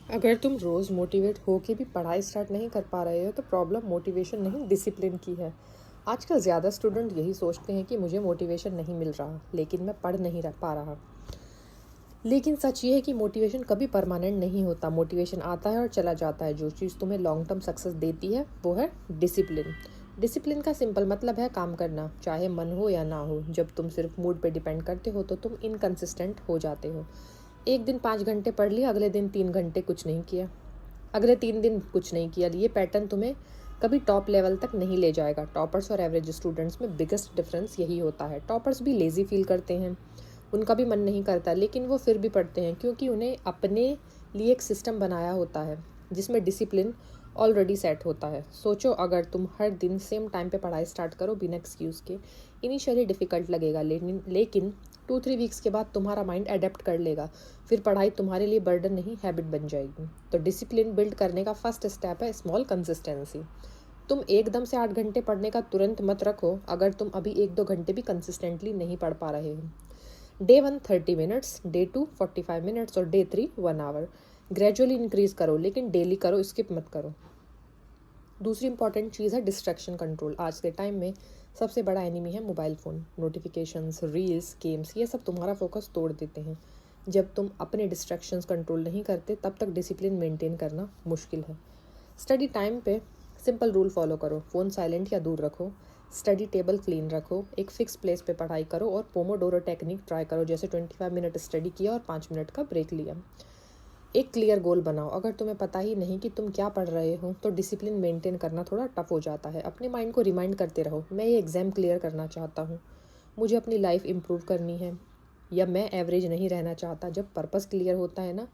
अगर तुम रोज़ मोटिवेट हो के भी पढ़ाई स्टार्ट नहीं कर पा रहे हो तो प्रॉब्लम मोटिवेशन नहीं डिसिप्लिन की है। आजकल ज़्यादा स्टूडेंट यही सोचते हैं कि मुझे मोटिवेशन नहीं मिल रहा लेकिन मैं पढ़ नहीं रह पा रहा। लेकिन सच ये है कि मोटिवेशन कभी परमानेंट नहीं होता। मोटिवेशन आता है और चला जाता है। जो चीज़ तुम्हें लॉन्ग टर्म सक्सेस देती है वो है डिसिप्लिन। डिसिप्लिन का सिंपल मतलब है काम करना, चाहे मन हो या ना हो। जब तुम सिर्फ मूड पे डिपेंड करते हो तो तुम इनकंसिस्टेंट हो जाते हो। एक दिन 5 घंटे पढ़ लिया, अगले दिन 3 घंटे कुछ नहीं किया, अगले 3 दिन कुछ नहीं किया। ये पैटर्न तुम्हें कभी टॉप लेवल तक नहीं ले जाएगा। टॉपर्स और एवरेज स्टूडेंट्स में बिगेस्ट डिफरेंस यही होता है। टॉपर्स भी लेज़ी फील करते हैं, उनका भी मन नहीं करता, लेकिन वो फिर भी पढ़ते हैं क्योंकि उन्हें अपने लिए एक सिस्टम बनाया होता है जिसमें डिसिप्लिन ऑलरेडी सेट होता है। सोचो, अगर तुम हर दिन सेम टाइम पे पढ़ाई स्टार्ट करो बिना एक्सक्यूज़ के, इनिशियली डिफ़िकल्ट लगेगा, लेकिन 2-3 वीक्स के बाद तुम्हारा माइंड अडेप्ट कर लेगा। फिर पढ़ाई तुम्हारे लिए बर्डन नहीं, हैबिट बन जाएगी। तो डिसिप्लिन बिल्ड करने का फर्स्ट स्टेप है स्मॉल कंसिस्टेंसी। तुम एकदम से 8 घंटे पढ़ने का तुरंत मत रखो अगर तुम अभी 1-2 घंटे भी कंसिस्टेंटली नहीं पढ़ पा रहे हो। डे 1 30 मिनट्स, डे 2 45 मिनट्स और डे 3 1 आवर। ग्रेजुअली इंक्रीज करो लेकिन डेली करो, स्किप मत करो। दूसरी इंपॉर्टेंट चीज़ है डिस्ट्रैक्शन कंट्रोल। आज के टाइम में सबसे बड़ा एनिमी है mobile phone. Notifications, reels, games, ये सब तुम्हारा फोकस तोड़ देते हैं। जब तुम अपने डिस्ट्रैक्शंस कंट्रोल नहीं करते तब तक डिसिप्लिन मेंटेन करना मुश्किल है। स्टडी टाइम पे सिंपल रूल फॉलो करो। फ़ोन साइलेंट या दूर रखो, स्टडी टेबल क्लीन रखो, एक फिक्स प्लेस पे पढ़ाई करो और पोमोडोरो टेक्निक ट्राई करो, जैसे 25 मिनट स्टडी किया और 5 मिनट का ब्रेक लिया। एक क्लियर गोल बनाओ। अगर तुम्हें पता ही नहीं कि तुम क्या पढ़ रहे हो तो डिसिप्लिन मेंटेन करना थोड़ा टफ हो जाता है। अपने माइंड को रिमाइंड करते रहो, मैं ये एग्ज़ाम क्लियर करना चाहता हूँ, मुझे अपनी लाइफ इम्प्रूव करनी है, या मैं एवरेज नहीं रहना चाहता। जब पर्पस क्लियर होता है ना,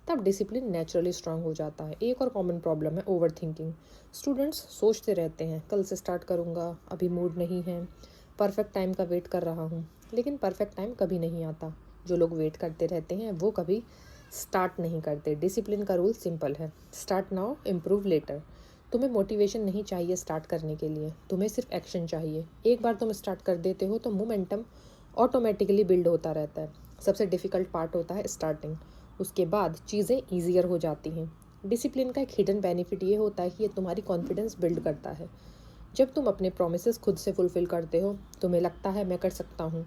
तब डिसिप्लिन नेचुरली स्ट्रांग हो जाता है। एक और कॉमन प्रॉब्लम है ओवर थिंकिंग। स्टूडेंट्स सोचते रहते हैं कल से स्टार्ट करूँगा, अभी मूड नहीं है, परफेक्ट टाइम का वेट कर रहा हूँ। लेकिन परफेक्ट टाइम कभी नहीं आता। जो लोग वेट करते रहते हैं वो कभी स्टार्ट नहीं करते। डिसिप्लिन का रूल सिंपल है, स्टार्ट नाउ इम्प्रूव लेटर। तुम्हें मोटिवेशन नहीं चाहिए स्टार्ट करने के लिए, तुम्हें सिर्फ एक्शन चाहिए। एक बार तुम स्टार्ट कर देते हो तो मोमेंटम ऑटोमेटिकली बिल्ड होता रहता है। सबसे डिफ़िकल्ट पार्ट होता है स्टार्टिंग, उसके बाद चीज़ें ईजियर हो जाती हैं। डिसिप्लिन का एक हिडन बेनिफिट ये होता है कि ये तुम्हारी कॉन्फिडेंस बिल्ड करता है। जब तुम अपने प्रोमिसेस खुद से फुलफ़िल करते हो, तुम्हें लगता है मैं कर सकता हूँ।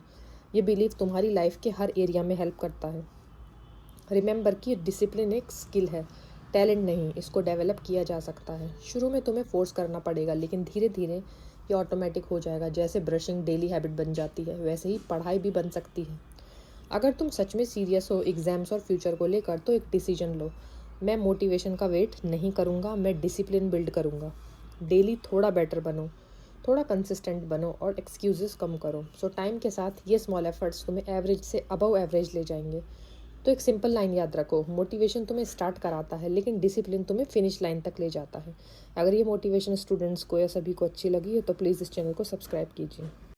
ये बिलीव तुम्हारी लाइफ के हर एरिया में हेल्प करता है। रिमेंबर कि डिसिप्लिन एक स्किल है, टैलेंट नहीं। इसको डेवलप किया जा सकता है। शुरू में तुम्हें फोर्स करना पड़ेगा लेकिन धीरे धीरे ये ऑटोमेटिक हो जाएगा। जैसे ब्रशिंग डेली हैबिट बन जाती है, वैसे ही पढ़ाई भी बन सकती है। अगर तुम सच में सीरियस हो एग्ज़ाम्स और फ्यूचर को लेकर तो एक डिसीजन लो, मैं मोटिवेशन का वेट नहीं करूँगा, मैं डिसिप्लिन बिल्ड करूँगा। डेली थोड़ा बेटर बनो, थोड़ा कंसिस्टेंट बनो और एक्सक्यूज़ेस कम करो। सो टाइम के साथ ये स्मॉल एफर्ट्स तुम्हें एवरेज से अबव एवरेज ले जाएंगे। तो एक सिंपल लाइन याद रखो, मोटिवेशन तुम्हें स्टार्ट कराता है लेकिन डिसिप्लिन तुम्हें फिनिश लाइन तक ले जाता है। अगर ये मोटिवेशन स्टूडेंट्स को या सभी को अच्छी लगी हो तो प्लीज़ इस चैनल को सब्सक्राइब कीजिए।